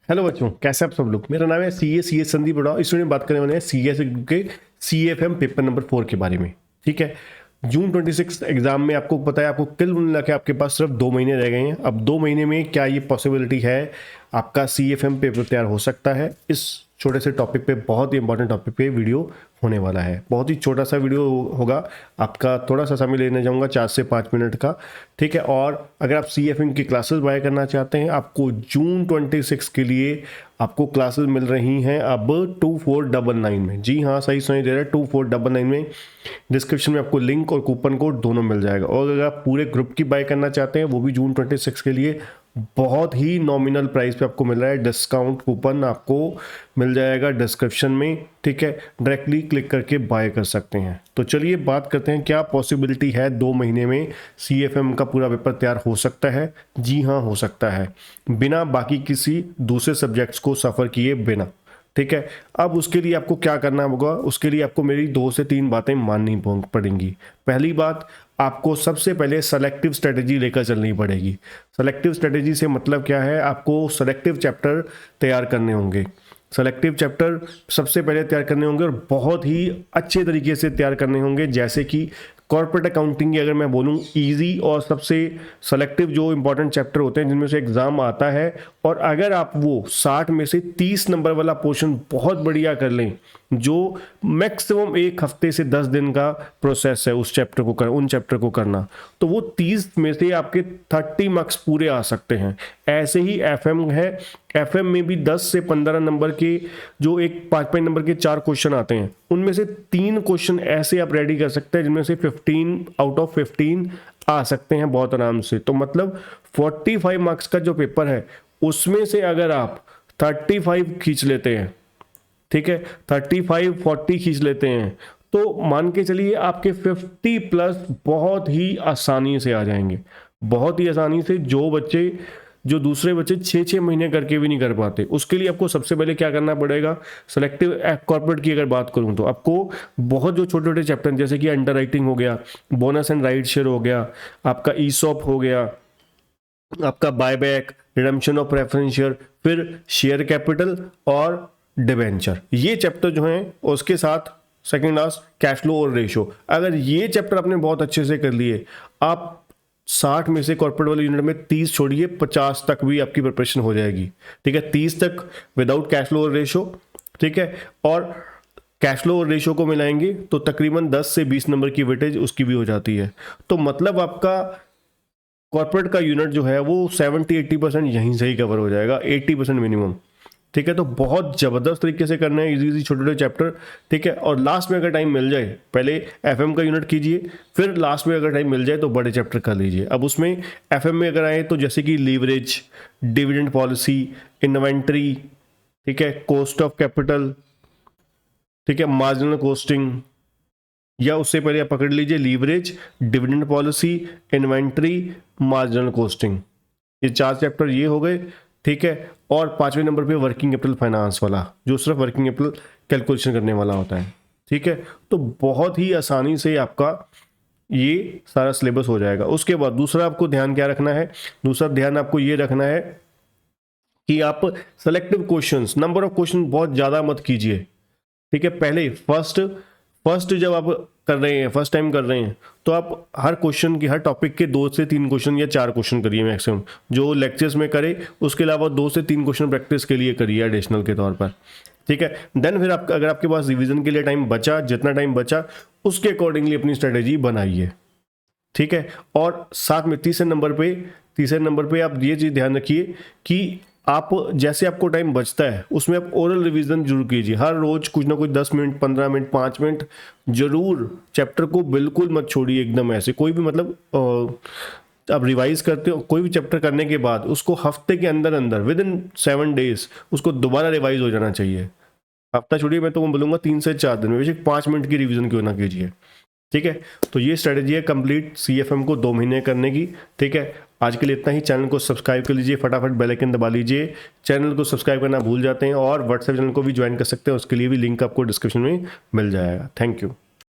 Hello बच्चों, कैसे आप सब लोग। मेरा नाम है सी ए संदीप बड़ा। इस वीडियो में बात करने वाले हैं CA के CFM पेपर नंबर 4 के बारे में। ठीक है, जून 26 एग्जाम में आपको पता है, आपको कुल मिला के आपके पास सिर्फ 2 महीने रह गए हैं। अब 2 महीने में क्या ये पॉसिबिलिटी है आपका CFM पेपर तैयार हो सकता है? इस छोटे से टॉपिक पे, बहुत ही इंपॉर्टेंट टॉपिक पे वीडियो होने वाला है। बहुत ही छोटा सा वीडियो होगा, आपका थोड़ा सा समय लेने जाऊंगा 4 से 5 मिनट का। ठीक है, और अगर आप CFM की क्लासेस बाय करना चाहते हैं, आपको जून 26 के लिए आपको क्लासेस मिल रही हैं अब 2499 में। जी हाँ, सही सुनाई दे रहा है, 2499 में। डिस्क्रिप्शन में आपको लिंक और कूपन कोड दोनों मिल जाएगा। और अगर आप पूरे ग्रुप की बाय करना चाहते हैं, वो भी जून 26 के लिए बहुत ही नॉमिनल प्राइस पे आपको मिल रहा है। डिस्काउंट कूपन आपको मिल जाएगा डिस्क्रिप्शन में। ठीक है, डायरेक्टली क्लिक करके बाय कर सकते हैं। तो चलिए बात करते हैं, क्या पॉसिबिलिटी है 2 महीने में CFM का पूरा पेपर तैयार हो सकता है? जी हाँ, हो सकता है, बिना बाकी किसी दूसरे सब्जेक्ट्स को सफ़र किए बिना। ठीक है, अब उसके लिए आपको क्या करना होगा? उसके लिए आपको मेरी 2 से 3 बातें माननी पड़ेंगी। पहली बात, आपको सबसे पहले सेलेक्टिव स्ट्रेटेजी लेकर चलनी पड़ेगी। सेलेक्टिव स्ट्रेटेजी से मतलब क्या है? आपको सेलेक्टिव चैप्टर तैयार करने होंगे। सेलेक्टिव चैप्टर सबसे पहले तैयार करने होंगे और बहुत ही अच्छे तरीके से तैयार करने होंगे। जैसे कि कॉर्पोरेट अकाउंटिंग की अगर मैं बोलूँ, इजी और सबसे सेलेक्टिव जो इंपॉर्टेंट चैप्टर होते हैं जिनमें से एग्जाम आता है, और अगर आप वो 60 में से 30 नंबर वाला पोर्शन बहुत बढ़िया कर लें, जो मैक्सिमम 1 हफ्ते से 10 दिन का प्रोसेस है उस चैप्टर को उन चैप्टर को करना, तो वो 30 में से आपके 30 मार्क्स पूरे आ सकते हैं। ऐसे ही FM है, FM में भी 10 से 15 नंबर के जो एक 5-5 नंबर के 4 क्वेश्चन आते हैं, उनमें से 3 क्वेश्चन ऐसे आप रेडी कर सकते हैं जिनमें से 15 आउट ऑफ 15 आ सकते हैं बहुत आराम से। तो मतलब 45 मार्क्स का जो पेपर है, उसमें से अगर आप 35 खींच लेते हैं, ठीक है, 35-40 खींच लेते हैं, तो मान के चलिए आपके 50 प्लस बहुत ही आसानी से आ जाएंगे। बहुत ही आसानी से, जो दूसरे बच्चे 6-6 महीने करके भी नहीं कर पाते। उसके लिए आपको सबसे पहले क्या करना पड़ेगा? सेलेक्टिव कॉर्पोरेट की अगर बात करूं, तो आपको बहुत जो छोटे छोटे चैप्टर जैसे कि अंडर राइटिंग हो गया, बोनस एंड राइट शेयर हो गया, आपका ईसॉप हो गया, आपका buyback, redemption of preference share, फिर शेयर कैपिटल और डिबेंचर, ये चैप्टर जो हैं, उसके साथ सेकंड लास्ट कैश फ्लो और रेशो। अगर ये चैप्टर आपने बहुत अच्छे से कर लिए, आप 60 में से कॉर्पोरेट वाले यूनिट में 30 छोड़िए, 50 तक भी आपकी प्रिपरेशन हो जाएगी। ठीक है, 30 तक विदाउट कैश फ्लो और रेशो। ठीक है, और कैश फ्लो और रेशो को मिलाएंगे तो तकरीबन 10 से 20 नंबर की वेटेज उसकी भी हो जाती है। तो मतलब आपका कॉर्पोरेट का यूनिट जो है वो 70-80% यहीं से ही कवर हो जाएगा, 80% मिनिमम। ठीक है, तो बहुत ज़बरदस्त तरीके से करना है, इजी छोटे छोटे चैप्टर। ठीक है, और लास्ट में अगर टाइम मिल जाए, पहले FM का यूनिट कीजिए, फिर लास्ट में अगर टाइम मिल जाए तो बड़े चैप्टर कर लीजिए। अब उसमें FM में अगर आए तो जैसे कि लीवरेज, डिविडेंड पॉलिसी, इन्वेंट्री, ठीक है, कॉस्ट ऑफ कैपिटल, ठीक है, मार्जिनल कॉस्टिंग, या उससे पहले आप पकड़ लीजिए leverage, dividend policy, inventory, marginal costing. ये 4 चैप्टर ये हो गए। ठीक है, और 5वें नंबर पे वर्किंग कैपिटल फाइनेंस वाला, जो सिर्फ वर्किंग कैपिटल कैलकुलेशन करने वाला होता है। ठीक है, तो बहुत ही आसानी से आपका ये सारा सिलेबस हो जाएगा। उसके बाद दूसरा आपको ध्यान क्या रखना है? दूसरा ध्यान आपको ये रखना है कि आप selective questions, number of question बहुत ज़्यादा मत कीजिए। ठीक है, पहले फर्स्ट जब आप कर रहे हैं, फर्स्ट टाइम कर रहे हैं, तो आप हर क्वेश्चन की, हर टॉपिक के 2 से 3 क्वेश्चन या 4 क्वेश्चन करिए मैक्सिमम, जो लेक्चर्स में करे। उसके अलावा 2 से 3 क्वेश्चन प्रैक्टिस के लिए करिए एडिशनल के तौर पर। ठीक है, देन फिर आप, अगर आपके पास रिवीजन के लिए टाइम बचा, जितना टाइम बचा उसके अकॉर्डिंगली अपनी स्ट्रेटेजी बनाइए। ठीक है, और साथ में तीसरे नंबर पे आप ये चीज़ ध्यान रखिए कि आप, जैसे आपको टाइम बचता है उसमें आप ओरल रिवीजन जरूर कीजिए। हर रोज कुछ ना कुछ 10 मिनट, 15 मिनट, 5 मिनट जरूर। चैप्टर को बिल्कुल मत छोड़िए एकदम ऐसे। कोई भी मतलब आप रिवाइज करते हो कोई भी चैप्टर करने के बाद, उसको हफ्ते के अंदर अंदर, विद इन 7 डेज उसको दोबारा रिवाइज हो जाना चाहिए। हफ्ता छोड़िए, मैं तो बोलूँगा 3 से 4 दिन में बेशक 5 मिनट की रिवीजन क्यों ना कीजिए। ठीक है, तो ये स्ट्रेटेजी है कंप्लीट CFM को 2 महीने करने की। ठीक है, आज के लिए इतना ही। चैनल को सब्सक्राइब कर लीजिए, फटाफट बेल आइकन दबा लीजिए। चैनल को सब्सक्राइब करना भूल जाते हैं, और व्हाट्सएप चैनल को भी ज्वाइन कर सकते हैं, उसके लिए भी लिंक आपको डिस्क्रिप्शन में मिल जाएगा। Thank you.